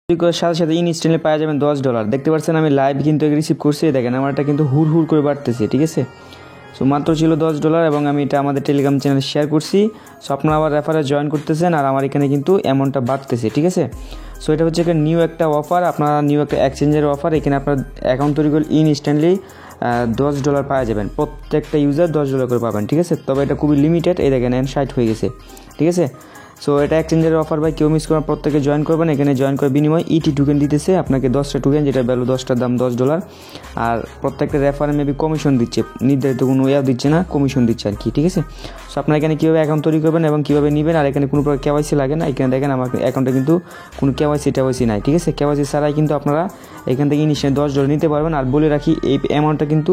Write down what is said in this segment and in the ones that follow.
করার সাথে সাথে ইনস্ট্যান্টলি পাওয়া যাবেন $10। দেখতে পাচ্ছেন আমি লাইভ কিন্তু রিসিভ করছি, দেখেন আমার এটা কিন্তু হুড় হুড় করে বাড়তেছে। ঠিক আছে, সো মাত্র ছিল $10 এবং আমি এটা আমাদের টেলিগ্রাম চ্যানেলে শেয়ার করছি। সো আপনারা আবার রেফারে জয়েন করতেছেন আর আমার এখানে কিন্তু অ্যামাউন্টটা বাড়তেছে। ঠিক আছে, সো এটা হচ্ছে একটা নিউ একটা অফার, আপনারা নিউ একটা এক্সচেঞ্জের অফার। এখানে আপনার অ্যাকাউন্ট তৈরি করলে ইনস্ট্যান্টলি $10 পাওয়া যাবেন, প্রত্যেকটা ইউজার $10 করে পাবেন। ঠিক আছে, তবে এটা খুবই লিমিটেড, এই দেখেন 60 হয়ে গেছে। ঠিক আছে, সো এটা এক্সচেঞ্জের অফার ভাই, কেউ মিস করার প্রত্যেকে জয়েন করবেন। এখানে জয়েন করার বিনিময়ে ইটি টোকেন দিতেছে আপনাকে 10টা টোকেন, যেটা ভ্যালু 10টার দাম $10। আর প্রত্যেকটা রেফারে মেবি কমিশন দিচ্ছে, নির্ধারিত কোনো দিচ্ছে না, কমিশন দিচ্ছে আর কি। ঠিক আছে, সো আপনারা এখানে কীভাবে অ্যাকাউন্ট তৈরি করবেন এবং কীভাবে নেবেন, আর এখানে কোনো প্রকার কেওয়াইসি লাগে না। এখানে দেখেন আমার অ্যাকাউন্টে কিন্তু কোনো কেওয়াইসি নাই। ঠিক আছে, কেওয়াইসি ছাড়াই কিন্তু আপনারা এখান থেকে ইনস্ট্যান্ট $10 নিতে পারবেন। আর বলে রাখি, এই অ্যামাউন্টটা কিন্তু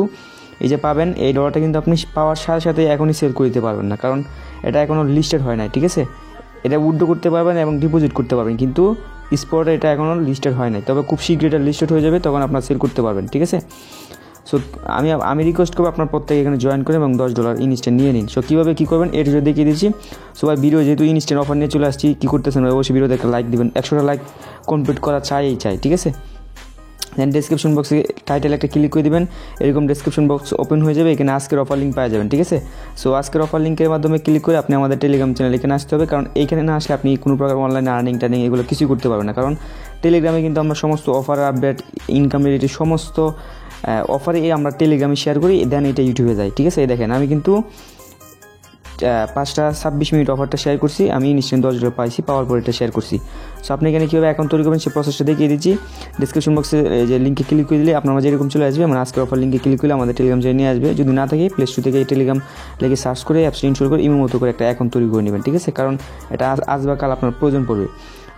এই যে পাবেন, এই ডলারটা কিন্তু আপনি পাওয়ার সাথে সাথে এখনই সেল করে দিতে পারবেন না, কারণ এটা এখনও লিস্টেড হয় নাই। ঠিক আছে, এটা উইথড্র করতে পারবেন এবং ডিপোজিট করতে পারবেন, কিন্তু স্পটে এটা এখনও লিস্টেড হয় নাই, তবে খুব শীঘ্রই এটা লিস্টেড হয়ে যাবে, তখন আপনার সেল করতে পারবেন। ঠিক আছে, সো আমি রিকোয়েস্ট করবো আপনার প্রত্যেকে এখানে জয়েন করে এবং $10 ইনস্ট্যান্ট নিয়ে নিন। সো কীভাবে কী করবেন এটা যদি দেখিয়ে দিচ্ছি। সো ভাই ভিডিও যেহেতু ইনস্ট্যান্ট অফার নিয়ে চলে আসছি, কী করতেছেন ভাই, অবশ্যই ভিডিওতে একটা লাইক দিবেন, 100টা লাইক কমপ্লিট করা চাই। ঠিক আছে, দেন ডেসক্রিপশন বক্সে টাইটেল একটা ক্লিক করে দেবেন, এরকম ডেসক্রিপশন বক্স ওপেন হয়ে যাবে, এখানে আজকের অফার লিঙ্ক পাওয়া যাবেন। ঠিক আছে, সো আজকের অফার লিঙ্কের মাধ্যমে ক্লিক করে আপনি আমাদের টেলিগ্রাম চ্যানেল এখানে আসতে হবে, কারণ এইখানে না আসলে আপনি কোনো প্রকার অনলাইন আর্নিং টার্নিং এগুলো কিছুই করতে পারবেন না, কারণ টেলিগ্রামে কিন্তু আমরা সমস্ত অফার আপডেট, ইনকাম রিলেটেড সমস্ত অফারে আমরা টেলিগ্রামে শেয়ার করি, দেন এটা ইউটিউবে যায়। ঠিক আছে, এই দেখেন আমি কিন্তু 5টা 26 মিনিট অফারটা শেয়ার করছি, আমি ইনস্ট্যান্ট $10 পাইছি, পাওয়ার পর এটা শেয়ার করছি। সো আপনি এখানে কীভাবে অ্যাকাউন্ট তৈরি করবেন সেই প্রসেসটা দেখিয়ে দিচ্ছি। ডিসক্রিপশন বক্সে যে লিঙ্কে ক্লিক করে দিলে আপনার মাঝে এরকম চলে আসবে, মানে আজকের অফার লিঙ্কে ক্লিক করলে আমাদের টেলিগ্রাম চ্যানেলে নিয়ে আসবে। যদি না থাকে প্লে স্টোর থেকে এই টেলিগ্রাম লিখে সার্চ করে অ্যাপসটা ইনস্টল করে ইমো মতো করে একটা অ্যাকাউন্ট তৈরি করে নেবেন। ঠিক আছে, কারণ এটা আজ বা কাল আপনার প্রয়োজন পড়বে।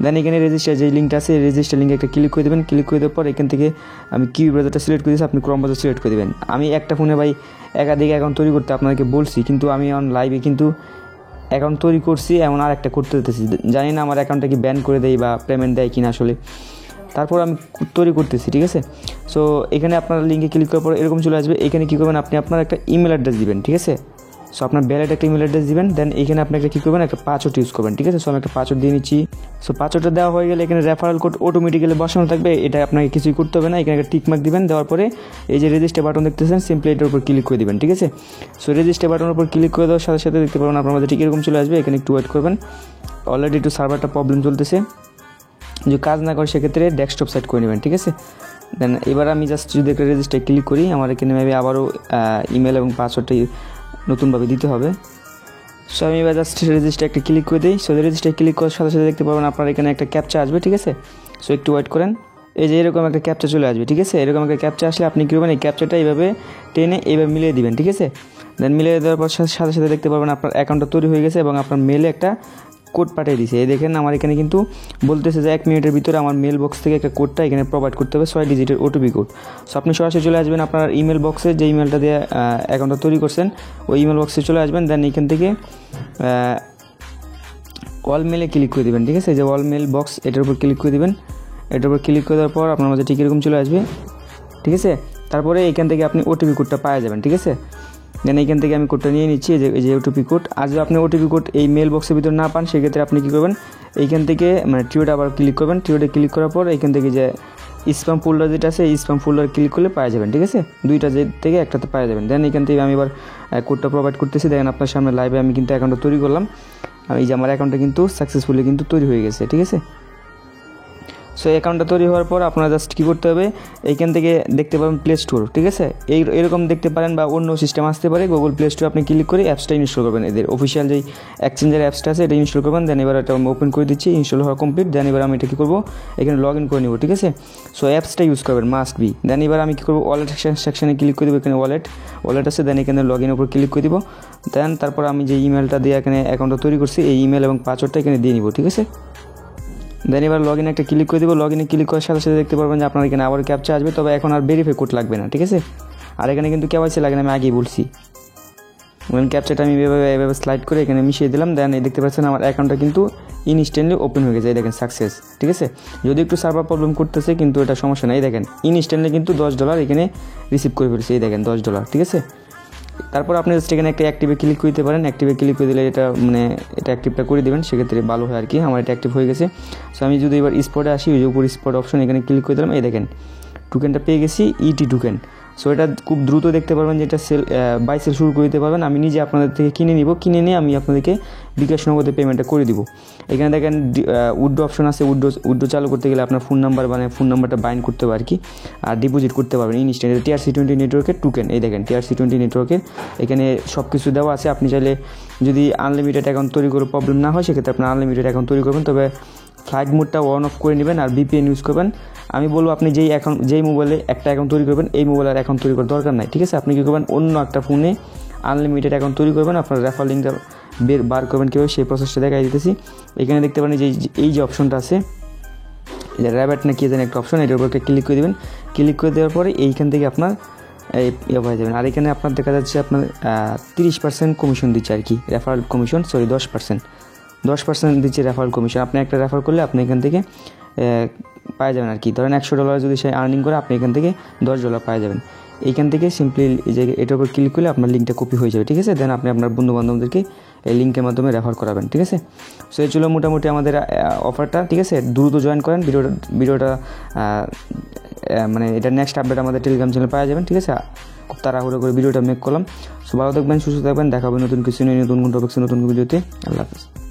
দেন এখানে রেজিস্টার যে লিঙ্কটা আছে, রেজিস্টার লিঙ্কে একটা ক্লিক করে দেবেন। ক্লিক করে দেওয়ার পর এখান থেকে আমি কিউ ব্রাউজারটা সিলেক্ট করে দিয়েছি, আপনি ক্রোম ব্রাউজার সিলেক্ট করে দেবেন। আমি একটা ফোনে ভাই একাধিক অ্যাকাউন্ট তৈরি করতে আপনাদেরকে বলছি, কিন্তু আমি অন লাইভে কিন্তু অ্যাকাউন্ট তৈরি করছি, এমন আর একটা করতে দিতেছি, জানি না আমার অ্যাকাউন্টটা কি ব্যান করে দেয় বা পেমেন্ট দেয় কিনা আসলে, তারপর আমি তৈরি করতেছি। ঠিক আছে, সো এখানে আপনার লিঙ্কে ক্লিক করার পর এরকম চলে আসবে। এখানে কী করবেন, আপনি আপনার একটা ইমেল অ্যাড্রেস দিবেন। ঠিক আছে, সো আপনার ভ্যালিড একটা ইমেল অ্যাড্রেস দিবেন, দেন এখানে আপনি একটা কী করবেন, একটা পাসওয়ার্ড ইউজ করবেন। ঠিক আছে, সো আমি একটা পাসওয়ার্ড দিয়ে নিচ্ছি। সো পাসওয়ার্ডটা দেওয়া হয়ে গেলে এখানে রেফারেল কোড অটোমেটিক্যালি বসানো থাকবে, এটা আপনাকে কিছুই করতে হবে না। এখানে একটা টিকমার্ক দিবেন, দেওয়ার পরে এই যে রেজিস্টার বাটন দেখতেছেন, সিম্পলি এটার উপর ক্লিক করে দিবেন। ঠিক আছে, সো রেজিস্টার বাটনের উপর ক্লিক করে দেওয়ার সাথে সাথে দেখতে পাবেন আপনার মধ্যে ঠিক এরকম চলে আসবে। এখানে একটু ওয়েট করবেন, অলরেডি একটু সার্ভারটা প্রবলেম চলতেছে, যদি কাজ না করে সেক্ষেত্রে ডেস্কটপ সেট করে নেবেন। ঠিক আছে, দেন এবার আমি জাস্ট যদি একটা রেজিস্টার ক্লিক করি, আমার এখানে মেবি আবারও ইমেল এবং পাসওয়ার্ডটা নতুনভাবে দিতে হবে। সো আমি এবার জাস্ট রেজিস্টার একটা ক্লিক করে দিই। সো রেজিস্টার ক্লিক করার সাথে সাথে দেখতে পাবেন আপনার এখানে একটা ক্যাপচা আসবে। ঠিক আছে, সো একটু ওয়েট করেন, এই যে এরকম একটা ক্যাপচা চলে আসবে। ঠিক আছে, এরকম একটা ক্যাপচা আসলে আপনি কী করবেন, এই ক্যাপচাটা এইভাবে টেনে এইভাবে মিলিয়ে দিবেন। ঠিক আছে, দেন মিলিয়ে দেওয়ার পর সাথে সাথে দেখতে পাবেন আপনার অ্যাকাউন্টটা তৈরি হয়ে গেছে এবং আপনার মেলে একটা কোড পাঠিয়ে দিয়েছে। এই দেখেন আমার এখানে কিন্তু বলতেছে যে 1 মিনিটের ভিতরে আমার মেল বক্স থেকে একটা কোডটা এখানে প্রোভাইড করতে হবে, 6 ডিজিটের ওটিপি কোড। সো আপনি সরাসরি চলে আসবেন আপনার ইমেল বক্সে, যে ইমেলটা দিয়ে অ্যাকাউন্টটা তৈরি করছেন ওই ইমেল বক্সে চলে আসবেন, দেন এখান থেকে অল মেলে ক্লিক করে দেবেন। ঠিক আছে, যে অল মেল বক্স এটার উপর ক্লিক করে দেবেন। এটার উপর ক্লিক করে দেওয়ার পর আপনার মাঝে ঠিক এরকম চলে আসবে। ঠিক আছে, তারপরে এখান থেকে আপনি ওটিপি কোডটা পাওয়া যাবেন। ঠিক আছে, দেন এইখান থেকে আমি কোডটা নিয়ে নিচ্ছি, যে ওটিপি কোড। আর যদি আপনি ওটিপি কোড এই মেল বক্সের ভিতরে না পান, সেক্ষেত্রে আপনি কী করবেন, এইখান থেকে মানে ট্রিওটা আবার ক্লিক করবেন। ট্রিওটা ক্লিক করার পর এইখান থেকে যে স্প্যাম ফোল্ডার যেটা আছে, এই স্প্যাম ফোল্ডার ক্লিক করলে পাওয়া যাবেন। ঠিক আছে, দুইটা যে থেকে একটাতে পাওয়া যাবেন। দেন এইখান থেকে আমি এবার কোডটা প্রোভাইড করতেছি। দেখেন আপনার সামনে লাইভে আমি কিন্তু অ্যাকাউন্টটা তৈরি করলাম, এই যে আমার অ্যাকাউন্টটা কিন্তু সাকসেসফুলি কিন্তু তৈরি হয়ে গেছে। ঠিক আছে, সো অ্যাকাউন্টটা তৈরি হওয়ার পর আপনারা জাস্ট কী করতে হবে, এইখান থেকে দেখতে পাবেন প্লে স্টোর। ঠিক আছে, এরকম দেখতে পারেন বা অন্য সিস্টেম আসতে পারে, গুগল প্লে স্টোরে আপনি ক্লিক করে অ্যাপসটা ইনস্টল করবেন, এদের অফিসিয়াল যেই এক্সচেঞ্জের অ্যাপসটা আছে এটা ইনস্টল করবেন। দেন এবার এটা আমি ওপেন করে দিচ্ছি, ইনস্টল হওয়া কমপ্লিট। দেন এবার আমি এটা কী করবো, এখানে লগ ইন করে নেব। ঠিক আছে, সো অ্যাপসটা ইউজ করবেন মাস্ট বি। দেন এবার আমি কী করবো, ওয়ালেট সেকশানে ক্লিক করে দেবো, এখানে ওয়ালেট আছে, দেন এখানে লগ ইনের উপর ক্লিক করে দিব। দেন তারপর আমি যে ইমেলটা দিয়ে এখানে অ্যাকাউন্টটা তৈরি করছি, এই ইমেল এবং পাসওয়ার্ডটা এখানে দিয়ে নিব। ঠিক আছে, দেন এবার লগ ইনে একটা ক্লিক করে দেবো। লগ ইনে ক্লিক করার সাথে সাথে দেখতে পারবেন যে আপনার এখানে আবার ক্যাপচা আসবে, তবে এখন আর ভেরিফাই কোড লাগবে না। ঠিক আছে, আর এখানে কিন্তু কেওয়াইসি লাগে না, আমি আগেই বলছি। ক্যাপচাটা আমি এভাবে স্লাইড করে এখানে মিশিয়ে দিলাম। দেন এই দেখতে পাচ্ছেন আমার অ্যাকাউন্টটা কিন্তু ইনস্ট্যান্টলি ওপেন হয়ে গেছে, এই দেখেন সাকসেস। ঠিক আছে, যদি একটু সার্ভার প্রবলেম করতেছে, কিন্তু এটা সমস্যা নেই। দেখেন ইনস্ট্যান্টলি কিন্তু $10 এখানে রিসিভ করে ফেলছি, এই দেখেন $10। ঠিক আছে, তারপর আপনি জাস্ট এখানে একটা অ্যাক্টিভে ক্লিক করতে পারেন। অ্যাক্টিভে ক্লিক করে দিলে এটা এটা অ্যাক্টিভটা করে দেবেন, সেক্ষেত্রে ভালো হয় আর কি। আমার এটা অ্যাক্টিভ হয়ে গেছে। সো আমি যদি এবার স্পটে আসি, ওই যে উপর স্পট অপশন এখানে ক্লিক করে দিলাম, এই দেখেন টোকেনটা পেয়ে গেছি, ইটি টোকেন। সো এটা খুব দ্রুত দেখতে পারবেন যে এটা বাই সেল শুরু করে দিতে পারবেন। আমি নিজে আপনাদের থেকে কিনে নিয়ে আমি আপনাদেরকে বিকাশ নগদে পেমেন্টটা করে দিব। এখানে দেখেন উইথড্র অপশন আছে। উইথড্র চালু করতে গেলে আপনার ফোন নাম্বারটা বাইন্ড করতে হবে আর কি, আর ডিপোজিট করতে পারবেন ইনস্ট্যান্ট। এটা TRC20 নেটওয়ার্কের টোকেন। এই দেখেন TRC20 নেটওয়ার্কের এখানে সব কিছু দেওয়া আছে। আপনি চাইলে যদি আনলিমিটেড অ্যাকাউন্ট তৈরি করে প্রবলেম না হয়, সেক্ষেত্রে আপনার আনলিমিটেড অ্যাকাউন্ট তৈরি করবেন, তবে ফ্লাইট মোডটা অন অফ করে নেবেন আর VPN ইউজ করবেন। আমি বলবো আপনি যেই মোবাইলে একটা অ্যাকাউন্ট তৈরি করবেন, এই মোবাইলের অ্যাকাউন্ট তৈরি করার দরকার নাই, ঠিক আছে। আপনি কী করবেন, অন্য একটা ফোনে আনলিমিটেড অ্যাকাউন্ট তৈরি করবেন, আপনার রেফার লিঙ্কটা বার করবেন কীভাবে, সেই প্রসেসটা দেখাই দিতেছি। এখানে দেখতে পারেন যে এই যে অপশনটা আছে, র্যাবেট না কি জানি একটা অপশন, এটার উপর ক্লিক করে দেবেন। ক্লিক করে দেওয়ার পরে এইখান থেকে আপনার হয়ে যাবেন। আর এখানে আপনার দেখা যাচ্ছে আপনার 30% কমিশন দিচ্ছে আর কি, রেফারেল কমিশন, 10% দিচ্ছে রেফারেল কমিশন। আপনি একটা রেফার করলে আপনি এখান থেকে পাওয়া যাবেন আর কি। ধরেন $100 যদি সে আর্নিং করে, আপনি এখান থেকে $10 পাওয়া যাবেন। এইখান থেকে সিম্পলি যে এটার উপর ক্লিক করলে আপনার লিঙ্কটা কপি হয়ে যাবে, ঠিক আছে। দেন আপনি আপনার বন্ধুবান্ধবদেরকে এই লিঙ্কের মাধ্যমে রেফার করাবেন, ঠিক আছে। সো এই ছিল মোটামুটি আমাদের অফারটা, ঠিক আছে। দ্রুত জয়েন করেন। ভিডিওটা এটা নেক্সট আপডেট আমাদের টেলিগ্রাম চ্যানেলে পাওয়া যাবেন, ঠিক আছে। খুব তাড়াহুড়ো করে ভিডিওটা মেক করলাম। সো ভালো থাকবেন, সুস্থ থাকবেন, দেখা হবে নতুন কিছু নিয়ে, নতুন কোনো টপিক্সে, নতুন ভিডিওতে। আল্লাহ হাফেজ।